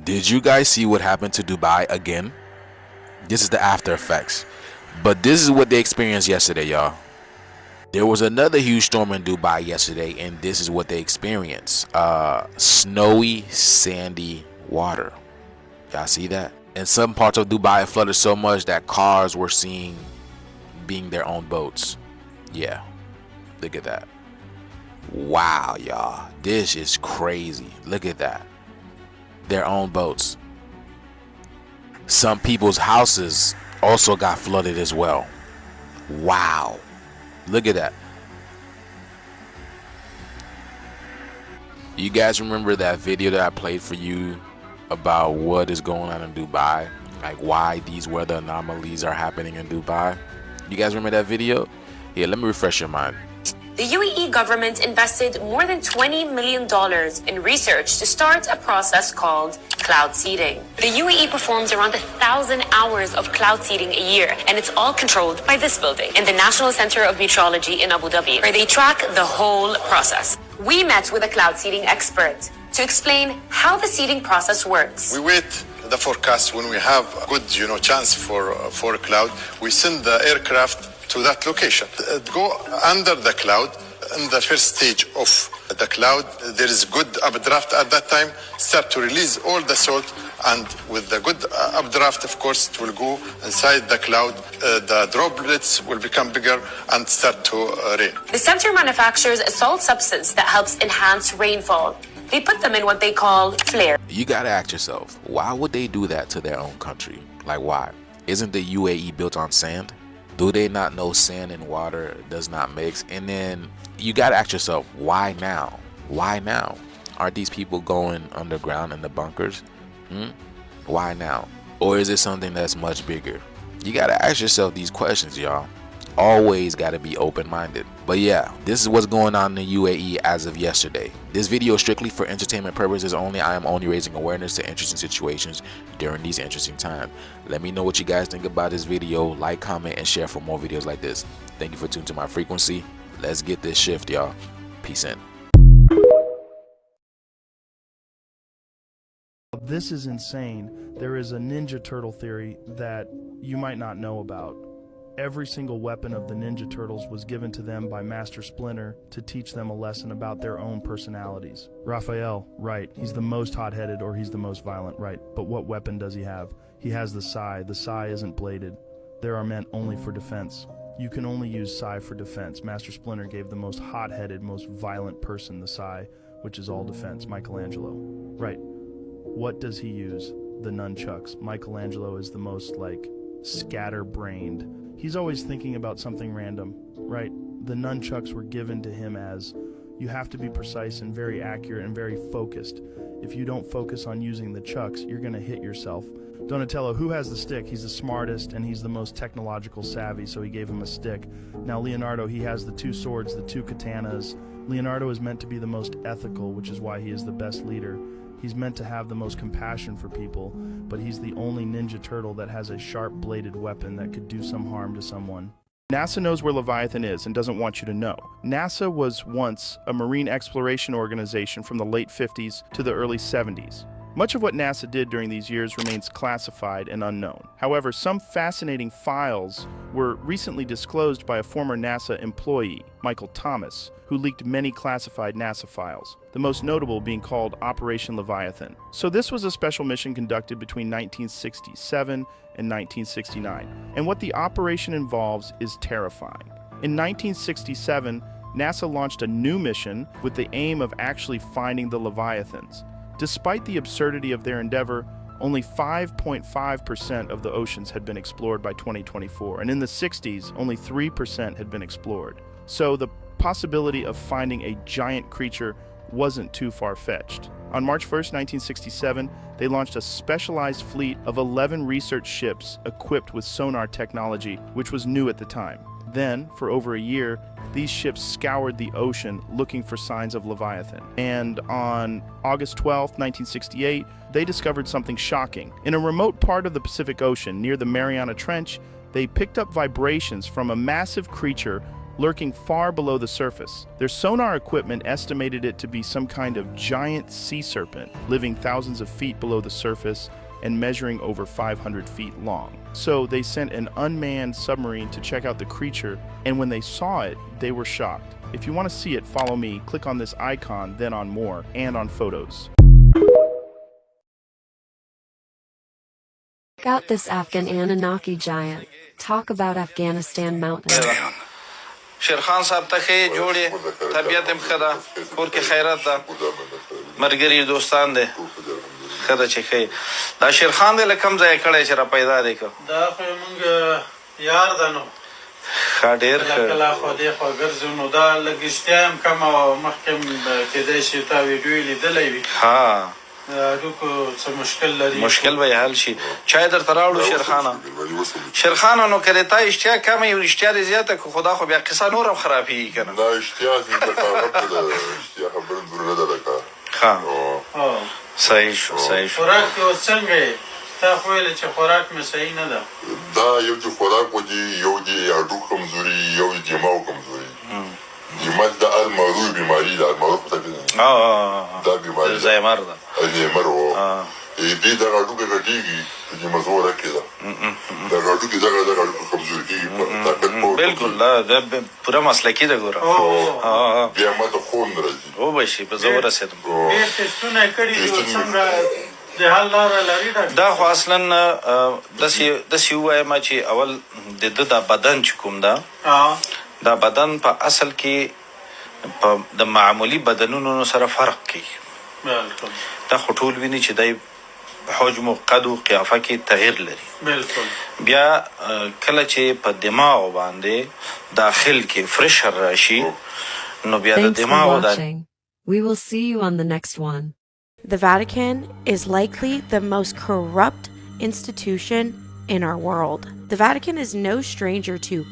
Did you guys see what happened to Dubai again? This is the after effects. But this is what they experienced yesterday, y'all. There was another huge storm in Dubai yesterday, and this is what they experienced. Snowy, sandy water. Y'all see that? In some parts of Dubai, it flooded so much that cars were seen being their own boats. Yeah, look at that. Wow, y'all. This is crazy. Look at that. Their own boats. Some people's houses also got flooded as well. Wow. Look at that. You guys remember that video that I played for you about what is going on in Dubai? Like why these weather anomalies are happening in Dubai? You guys remember that video? Yeah, let me refresh your mind. The UAE government invested more than $20 million in research to start a process called cloud seeding. The UAE performs around 1,000 hours of cloud seeding a year, and it's all controlled by this building in the National Center of Meteorology in Abu Dhabi, where they track the whole process. We met with a cloud seeding expert to explain how the seeding process works. We wait the forecast when we have a good, chance for a cloud. We send the aircraft to that location. Go under the cloud. In the first stage of the cloud, there is good updraft at that time. Start to release all the salt, and with the good updraft, of course, it will go inside the cloud. The droplets will become bigger and start to rain. The center manufactures a salt substance that helps enhance rainfall. They put them in what they call flare. You gotta ask yourself, why would they do that to their own country? Like why? Isn't the UAE built on sand? Do they not know sand and water does not mix? And then you gotta ask yourself, why now? Why now? Are these people going underground in the bunkers? Why now? Or is it something that's much bigger? You gotta ask yourself these questions, y'all. Always gotta be open-minded. But yeah, this is what's going on in the UAE as of yesterday. This video is strictly for entertainment purposes only. I am only raising awareness to interesting situations during these interesting times. Let me know what you guys think about this video. Like, comment, and share for more videos like this. Thank you for tuning to my frequency. Let's get this shift, y'all. Peace in. This is insane. There is a Ninja Turtle theory that you might not know about. Every single weapon of the Ninja Turtles was given to them by Master Splinter to teach them a lesson about their own personalities. Raphael, right, he's the most hot-headed or he's the most violent, right, but what weapon does he have? He has the Sai. The Sai isn't bladed. They are meant only for defense. You can only use Sai for defense. Master Splinter gave the most hot-headed, most violent person the Sai, which is all defense, Michelangelo. Right. What does he use? The nunchucks. Michelangelo is the most, scatterbrained. He's always thinking about something random, right? The nunchucks were given to him as, you have to be precise and very accurate and very focused. If you don't focus on using the chucks, you're going to hit yourself. Donatello, who has the stick? He's the smartest and he's the most technological savvy, so he gave him a stick. Now Leonardo, he has the two swords, the two katanas. Leonardo is meant to be the most ethical, which is why he is the best leader. He's meant to have the most compassion for people, but he's the only Ninja Turtle that has a sharp-bladed weapon that could do some harm to someone. NASA knows where Leviathan is and doesn't want you to know. NASA was once a marine exploration organization from the late 50s to the early 70s. Much of what NASA did during these years remains classified and unknown. However, some fascinating files were recently disclosed by a former NASA employee, Michael Thomas, who leaked many classified NASA files, the most notable being called Operation Leviathan. So this was a special mission conducted between 1967 and 1969, and what the operation involves is terrifying. In 1967, NASA launched a new mission with the aim of actually finding the Leviathans. Despite the absurdity of their endeavor, only 5.5% of the oceans had been explored by 2024, and in the 60s, only 3% had been explored. So the possibility of finding a giant creature wasn't too far-fetched. On March 1st, 1967, they launched a specialized fleet of 11 research ships equipped with sonar technology, which was new at the time. Then, for over a year, these ships scoured the ocean looking for signs of Leviathan. And on August 12, 1968, they discovered something shocking. In a remote part of the Pacific Ocean, near the Mariana Trench, they picked up vibrations from a massive creature lurking far below the surface. Their sonar equipment estimated it to be some kind of giant sea serpent, living thousands of feet below the surface and measuring over 500 feet long. So they sent an unmanned submarine to check out the creature, and when they saw it, they were shocked. If you want to see it, follow me. Click on this icon, then on more, and on photos. Check out this Afghan Anunnaki giant. Talk about Afghanistan mountain. شیرخان صاحب ته ښې جوړې طبیعت هم ښه ده کور کې خیرات ده ملګري دوستان دی ښه ده چې ښه دا شیرخان دی له کوم ځایه کړی چې را پیدا دی که دا خو موږ یار ده نو ښه ډېر ښه کله خوا دې خوا ګرځو نو دا لږ اشتیا هم کمه وه مخکې هم کېدای شي تا ویډیو یې لیدلی وي ها هډوکو څه مشکل لري مشکل به یې حل شي چای درته راوړو شیرخانه شیرخانه نو که د تا اشتیا کمه یو اشتیا دې زیاته که خو دا خو بیا قصه نور هم خرابېږي که نه دا اشتیا دې د کاغذ ده اشتیا خبره ضرورت ده لکه ښه صحیح شو صحیح شو خوراک کې اوس څنګه یې تا خو ویلې چې خوراک مې صحیح نه ده دا یو چې خوراک وځي یو دې هډوک کمزوري یو دې دماغ کمزوري دماغ د المعروف بیماري ده المعروف ته دا بیماري زایمر ده زایمر و دې دا هډوک غټېږي چې مزوره کې ده دا هډوک دغه هډوک کمزوري کېږي بالکل دا پوره مسلکي ده ګوره بیا ما ته خون راځي وبه شي په زه ورسېدم ډېر ټسټونه یې کړي دي اوس څنګه د حل لاره لري دا خو اصلا داسې ووایم چې اول د ده دا بدن چې کوم ده دا بدن په اصل کې د معمولي بدنونو سره فرق کوي دا خو ټول ویني چې دی حجم و قد و قیافه کې تغییر لري بیا کله چې په دماغ باندې داخل کې فرشر راشي نو بیا د دماغ We will see you on the next one. The Vatican is likely the most corrupt institution in our world. The Vatican is no stranger to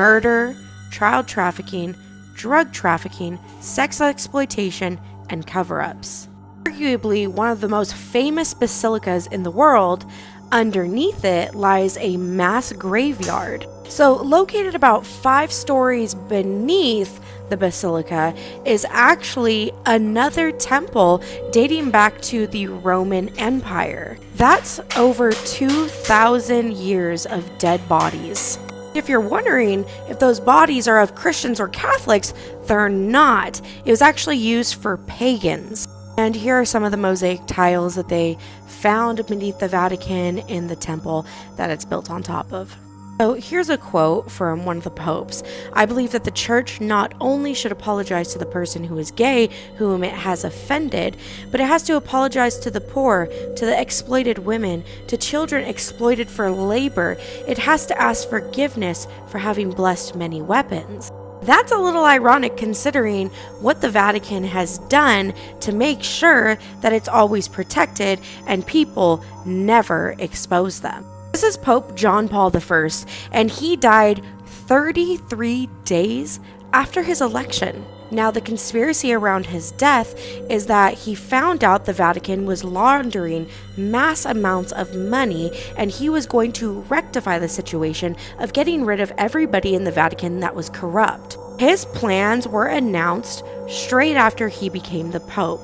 murder, child trafficking, drug trafficking, sex exploitation, and cover-ups. Arguably one of the most famous basilicas in the world, underneath it lies a mass graveyard. So located about 5 stories beneath the basilica is actually another temple dating back to the Roman Empire. That's over 2,000 years of dead bodies. If you're wondering if those bodies are of Christians or Catholics, they're not. It was actually used for pagans. And here are some of the mosaic tiles that they found beneath the Vatican in the temple that it's built on top of. So here's a quote from one of the popes. I believe that the church not only should apologize to the person who is gay, whom it has offended, but it has to apologize to the poor, to the exploited women, to children exploited for labor. It has to ask forgiveness for having blessed many weapons. That's a little ironic considering what the Vatican has done to make sure that it's always protected and people never expose them. This is Pope John Paul I, and he died 33 days after his election. Now, the conspiracy around his death is that he found out the Vatican was laundering mass amounts of money, and he was going to rectify the situation of getting rid of everybody in the Vatican that was corrupt. His plans were announced straight after he became the Pope,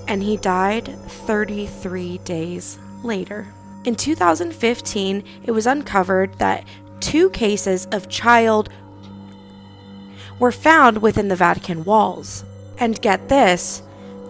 and he died 33 days later. In 2015, it was uncovered that 2 cases of child were found within the Vatican walls. And get this,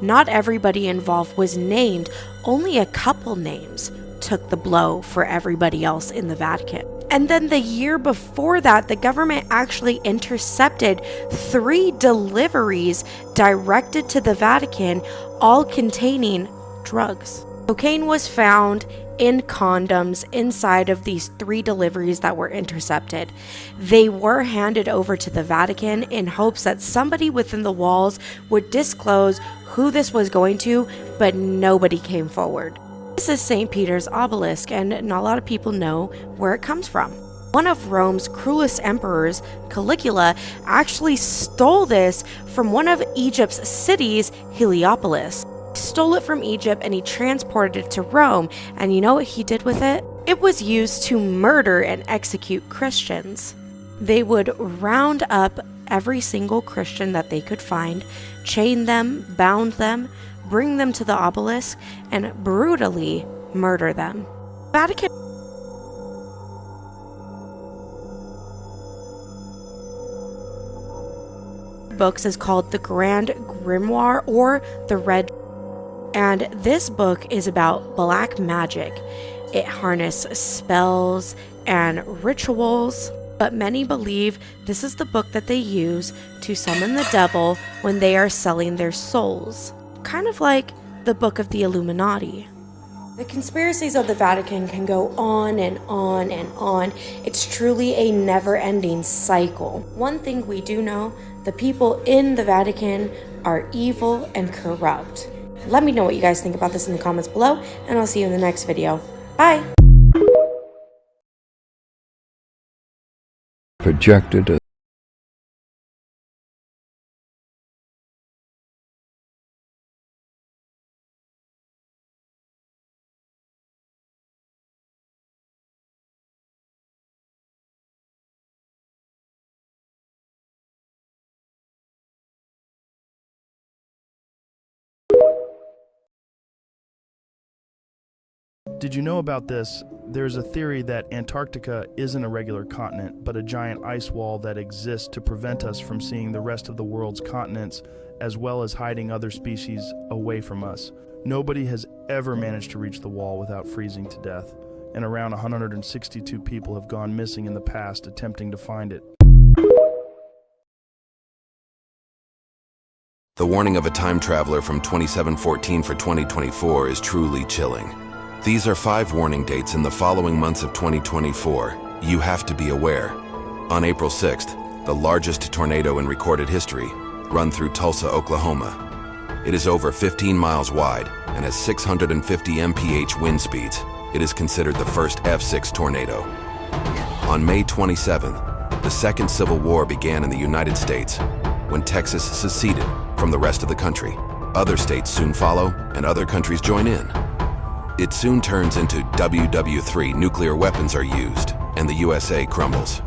not everybody involved was named, only a couple names took the blow for everybody else in the Vatican. And then the year before that, the government actually intercepted 3 deliveries directed to the Vatican, all containing drugs. Cocaine was found in condoms inside of these 3 deliveries that were intercepted. They were handed over to the Vatican in hopes that somebody within the walls would disclose who this was going to, but nobody came forward. This is St. Peter's obelisk, and not a lot of people know where it comes from. One of Rome's cruelest emperors, Caligula, actually stole this from one of Egypt's cities, Heliopolis. Stole it from Egypt and he transported it to Rome, and you know what he did with it? It was used to murder and execute Christians. They would round up every single Christian that they could find, chain them, bound them, bring them to the obelisk, and brutally murder them. Vatican books is called the Grand Grimoire or the Red, and this book is about black magic. It harnesses spells and rituals, but many believe this is the book that they use to summon the devil when they are selling their souls, kind of like the Book of the Illuminati. The conspiracies of the Vatican can go on and on and on. It's truly a never-ending cycle. One thing we do know, the people in the Vatican are evil and corrupt. Let me know what you guys think about this in the comments below, and I'll see you in the next video. Bye! Projected Did you know about this? There's a theory that Antarctica isn't a regular continent, but a giant ice wall that exists to prevent us from seeing the rest of the world's continents, as well as hiding other species away from us. Nobody has ever managed to reach the wall without freezing to death, and around 162 people have gone missing in the past attempting to find it. The warning of a time traveler from 2714 for 2024 is truly chilling. These are 5 warning dates in the following months of 2024. You have to be aware. On April 6th, the largest tornado in recorded history run through Tulsa, Oklahoma. It is over 15 miles wide and has 650 mph wind speeds. It is considered the first F6 tornado. On May 27th, the Second Civil War began in the United States when Texas seceded from the rest of the country. Other states soon follow and other countries join in. It soon turns into WW3, nuclear weapons are used, and the USA crumbles.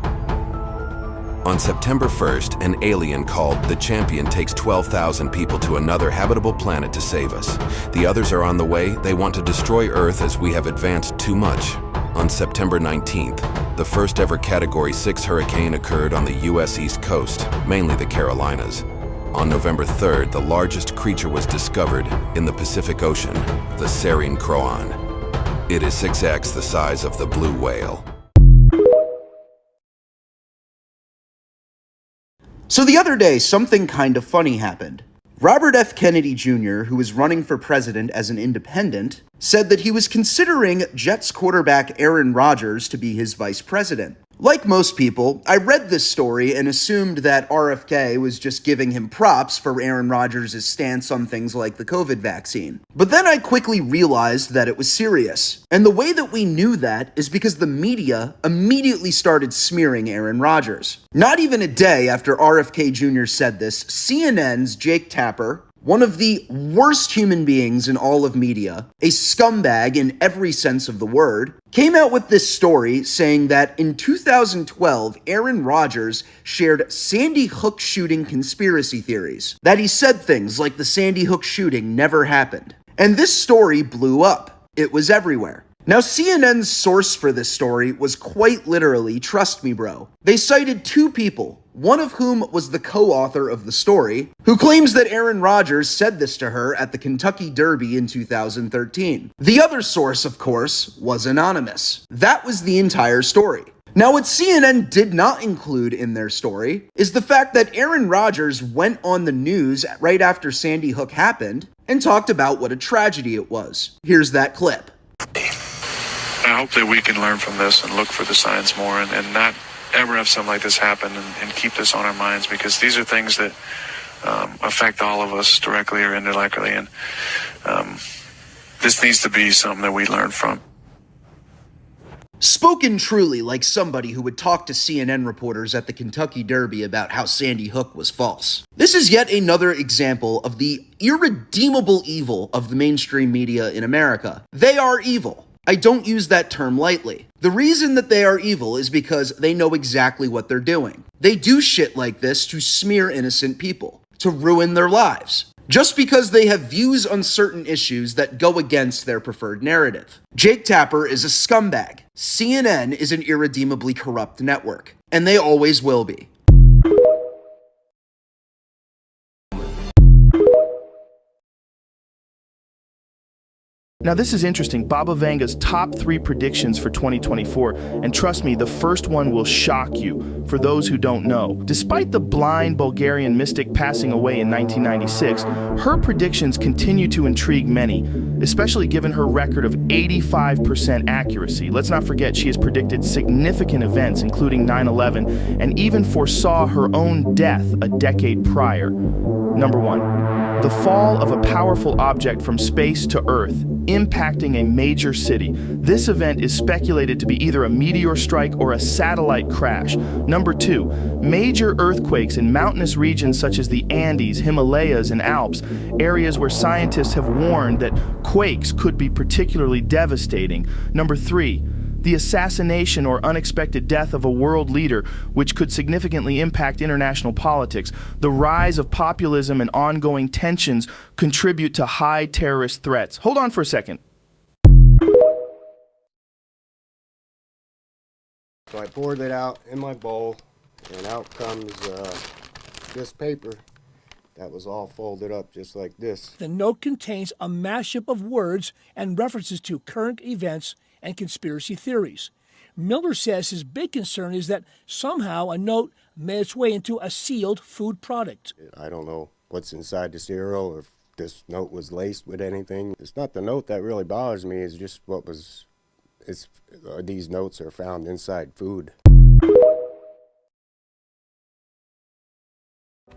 On September 1st, an alien called the Champion takes 12,000 people to another habitable planet to save us. The others are on the way. They want to destroy Earth as we have advanced too much. On September 19th, the first ever Category 6 hurricane occurred on the US East Coast, mainly the Carolinas. On November 3rd, the largest creature was discovered in the Pacific Ocean, the Serene Croan. It is 6x the size of the blue whale. So the other day, something kind of funny happened. Robert F. Kennedy Jr., who was running for president as an independent, said that he was considering Jets quarterback Aaron Rodgers to be his vice president. Like most people, I read this story and assumed that RFK was just giving him props for Aaron Rodgers' stance on things like the COVID vaccine. But then I quickly realized that it was serious. And the way that we knew that is because the media immediately started smearing Aaron Rodgers. Not even a day after RFK Jr. said this, CNN's Jake Tapper, one of the worst human beings in all of media, a scumbag in every sense of the word, came out with this story saying that in 2012, Aaron Rodgers shared Sandy Hook shooting conspiracy theories, that he said things like the Sandy Hook shooting never happened. And this story blew up. It was everywhere. Now, CNN's source for this story was quite literally, trust me bro. They cited 2 people, one of whom was the co-author of the story, who claims that Aaron Rodgers said this to her at the Kentucky Derby in 2013. The other source, of course, was anonymous. That was the entire story. Now, what CNN did not include in their story is the fact that Aaron Rodgers went on the news right after Sandy Hook happened and talked about what a tragedy it was. Here's that clip. I hope that we can learn from this and look for the signs more and not ever have something like this happen and keep this on our minds, because these are things that affect all of us directly or indirectly, and this needs to be something that we learn from. Spoken truly like somebody who would talk to CNN reporters at the Kentucky Derby about how Sandy Hook was false. This is yet another example of the irredeemable evil of the mainstream media in America. They are evil. I don't use that term lightly. The reason that they are evil is because they know exactly what they're doing. They do shit like this to smear innocent people, to ruin their lives, just because they have views on certain issues that go against their preferred narrative. Jake Tapper is a scumbag. CNN is an irredeemably corrupt network, and they always will be. Now this is interesting, Baba Vanga's top 3 predictions for 2024, and trust me, the first one will shock you, for those who don't know. Despite the blind Bulgarian mystic passing away in 1996, her predictions continue to intrigue many, especially given her record of 85% accuracy. Let's not forget she has predicted significant events, including 9/11, and even foresaw her own death a decade prior. Number 1, the fall of a powerful object from space to Earth, impacting a major city. This event is speculated to be either a meteor strike or a satellite crash. Number 2, major earthquakes in mountainous regions such as the Andes, Himalayas, and Alps, areas where scientists have warned that quakes could be particularly devastating. Number 3, the assassination or unexpected death of a world leader, which could significantly impact international politics. The rise of populism and ongoing tensions contribute to high terrorist threats. Hold on for a second. So I poured it out in my bowl, and out comes this paper that was all folded up just like this. The note contains a mashup of words and references to current events and conspiracy theories. Miller says his big concern is that somehow a note made its way into a sealed food product. I don't know what's inside the cereal or if this note was laced with anything. It's not the note that really bothers me, it's just these notes are found inside food.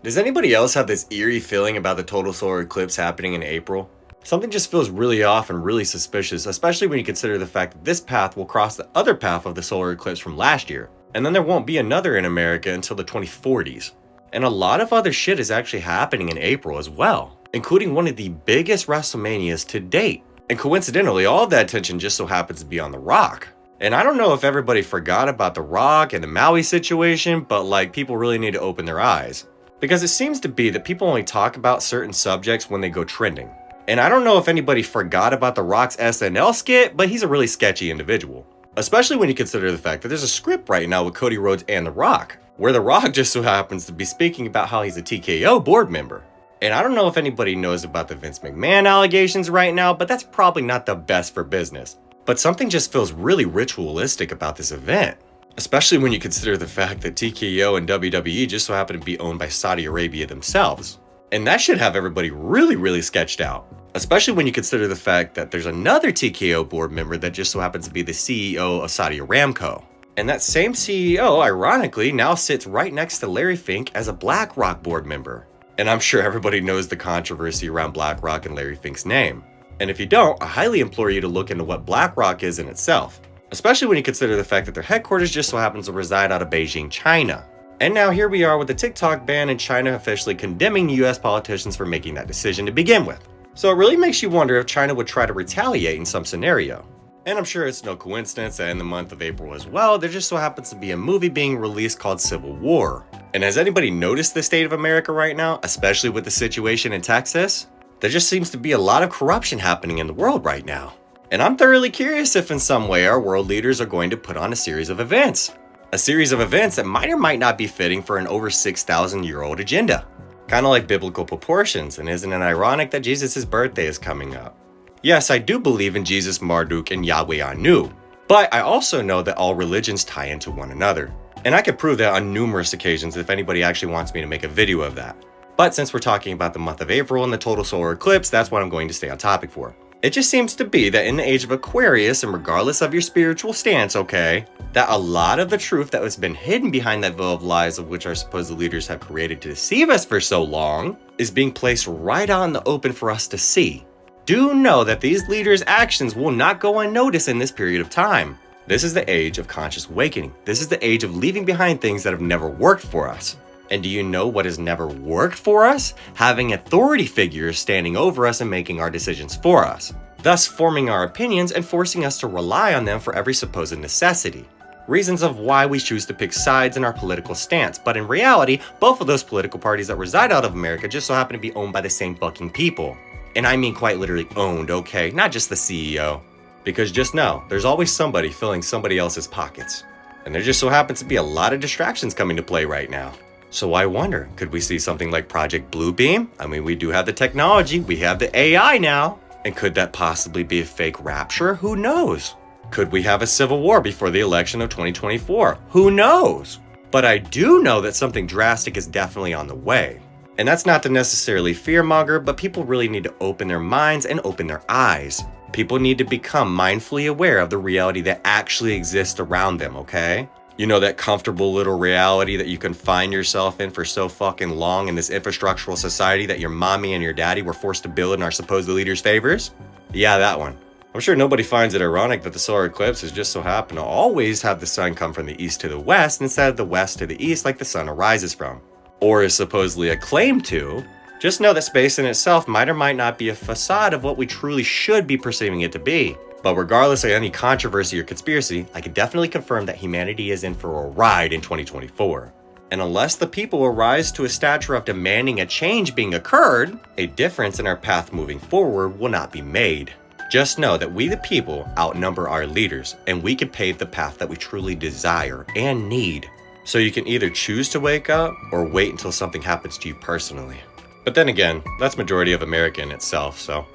Does anybody else have this eerie feeling about the total solar eclipse happening in April? Something just feels really off and really suspicious, especially when you consider the fact that this path will cross the other path of the solar eclipse from last year, and then there won't be another in America until the 2040s. And a lot of other shit is actually happening in April as well, including one of the biggest WrestleManias to date. And coincidentally, all of that attention just so happens to be on The Rock. And I don't know if everybody forgot about The Rock and the Maui situation, but like, people really need to open their eyes. Because it seems to be that people only talk about certain subjects when they go trending. And I don't know if anybody forgot about The Rock's SNL skit, but he's a really sketchy individual. Especially when you consider the fact that there's a script right now with Cody Rhodes and The Rock, where The Rock just so happens to be speaking about how he's a TKO board member. And I don't know if anybody knows about the Vince McMahon allegations right now, but that's probably not the best for business. But something just feels really ritualistic about this event. Especially when you consider the fact that TKO and WWE just so happen to be owned by Saudi Arabia themselves. And that should have everybody really sketched out. Especially when you consider the fact that there's another TKO board member that just so happens to be the CEO of Saudi Aramco. And that same CEO, ironically, now sits right next to Larry Fink as a BlackRock board member. And I'm sure everybody knows the controversy around BlackRock and Larry Fink's name. And if you don't, I highly implore you to look into what BlackRock is in itself. Especially when you consider the fact that their headquarters just so happens to reside out of Beijing, China. And now here we are with the TikTok ban and China officially condemning US politicians for making that decision to begin with. So it really makes you wonder if China would try to retaliate in some scenario. And I'm sure it's no coincidence that in the month of April as well, there just so happens to be a movie being released called Civil War. And has anybody noticed the state of America right now, especially with the situation in Texas? There just seems to be a lot of corruption happening in the world right now. And I'm thoroughly curious if in some way our world leaders are going to put on a series of events. A series of events that might or might not be fitting for an over 6,000-year-old agenda. Kind of like biblical proportions, and isn't it ironic that Jesus' birthday is coming up? Yes, I do believe in Jesus, Marduk, and Yahweh Anu, but I also know that all religions tie into one another. And I could prove that on numerous occasions if anybody actually wants me to make a video of that. But since we're talking about the month of April and the total solar eclipse, that's what I'm going to stay on topic for. It just seems to be that in the age of Aquarius, and regardless of your spiritual stance, okay, that a lot of the truth that has been hidden behind that veil of lies of which our supposed leaders have created to deceive us for so long is being placed right out in the open for us to see. Do know that these leaders' actions will not go unnoticed in this period of time. This is the age of conscious awakening. This is the age of leaving behind things that have never worked for us. And do you know what has never worked for us? Having authority figures standing over us and making our decisions for us, thus forming our opinions and forcing us to rely on them for every supposed necessity. reasons of why we choose to pick sides in our political stance. But in reality, both of those political parties that reside out of America just so happen to be owned by the same fucking people. And I mean quite literally owned, okay? Not just the CEO. Because just know, there's always somebody filling somebody else's pockets. And there just so happens to be a lot of distractions coming to play right now. So I wonder, could we see something like Project Bluebeam? I mean, we do have the technology, we have the AI now. And could that possibly be a fake rapture? Who knows? Could we have a civil war before the election of 2024? Who knows? But I do know that something drastic is definitely on the way. And that's not to necessarily fearmonger, but people really need to open their minds and open their eyes. People need to become mindfully aware of the reality that actually exists around them, okay? You know, that comfortable little reality that you can find yourself in for so fucking long in this infrastructural society that your mommy and your daddy were forced to build in our supposed leaders' favors? Yeah, that one. I'm sure nobody finds it ironic that the solar eclipses just so happen to always have the sun come from the east to the west instead of the west to the east like the sun arises from. Or is supposedly a claim to. Just know that space in itself might or might not be a facade of what we truly should be perceiving it to be. But regardless of any controversy or conspiracy, I can definitely confirm that humanity is in for a ride in 2024. And unless the people arise to a stature of demanding a change being occurred, a difference in our path moving forward will not be made. Just know that we the people outnumber our leaders, and we can pave the path that we truly desire and need. So you can either choose to wake up or wait until something happens to you personally. But then again, that's majority of America in itself, so.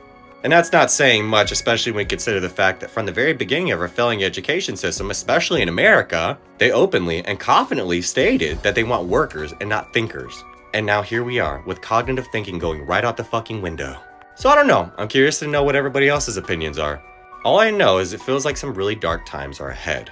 And that's not saying much, especially when you consider the fact that from the very beginning of our failing education system, especially in America, they openly and confidently stated that they want workers and not thinkers. And now here we are, with cognitive thinking going right out the fucking window. So I don't know, I'm curious to know what everybody else's opinions are. All I know is it feels like some really dark times are ahead.